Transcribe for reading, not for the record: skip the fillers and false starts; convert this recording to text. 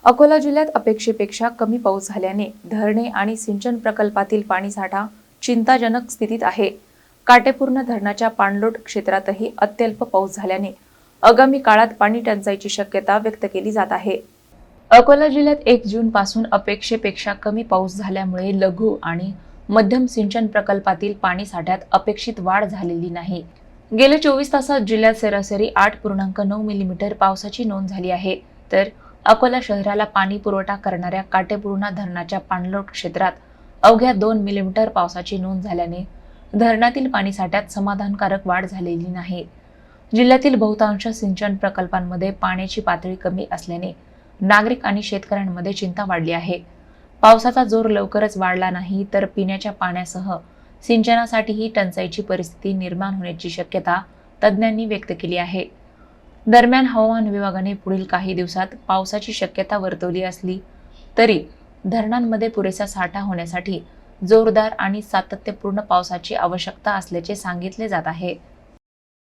अकोला जिल्ह्यात अपेक्षेपेक्षा कमी पाऊस झाल्याने धरणे आणि सिंचन प्रकल्पातील पाणीसाठा चिंताजनक स्थितीत आहे। काटेपूर्ण धरणाच्या पाणलोट क्षेत्रातही अत्यल्प पाऊस झाल्याने आगामी काळात पाणी टंचाईची शक्यता व्यक्त केली जात आहे। अकोला जिल्ह्यात 1 जून पासून अपेक्षेपेक्षा कमी पाऊस झाल्यामुळे लघु आणि मध्यम सिंचन प्रकल्पातील पाणीसाठ्यात अपेक्षित वाढ झालेली नाही। गेल्या 24 तासात जिल्ह्यात सरासरी 8.9 मिलीमीटर पावसाची नोंद झाली आहे, तर अकोला शहराला पाणी पुरवठा करणाऱ्या काटेपूर्णा धरणाच्या पाणलोट क्षेत्रात अवघ्या 2 मिलीमीटर पावसाची नोंद झाल्याने धरणातील पाणीसाठ्यात समाधानकारक वाढ झालेली नाही। जिल्ह्यातील बहुतांश सिंचन प्रकल्पांमध्ये पाण्याची पातळी कमी असल्याने नागरिक आणि शेतकऱ्यांमध्ये चिंता वाढली आहे। पावसाचा जोर लवकरच वाढला नाही तर पिण्याच्या पाण्यासह सिंचनासाठीही टंचाईची परिस्थिती निर्माण होण्याची शक्यता तज्ज्ञांनी व्यक्त केली आहे। दरम्यान हवामान विभागाने पुढील काही दिवसात पावसाची शक्यता वर्तवली असली तरी धरणांमध्ये पुरेसा साठा होण्यासाठी जोरदार आणि सातत्यपूर्ण पावसाची आवश्यकता असल्याचे सांगितले जात आहे।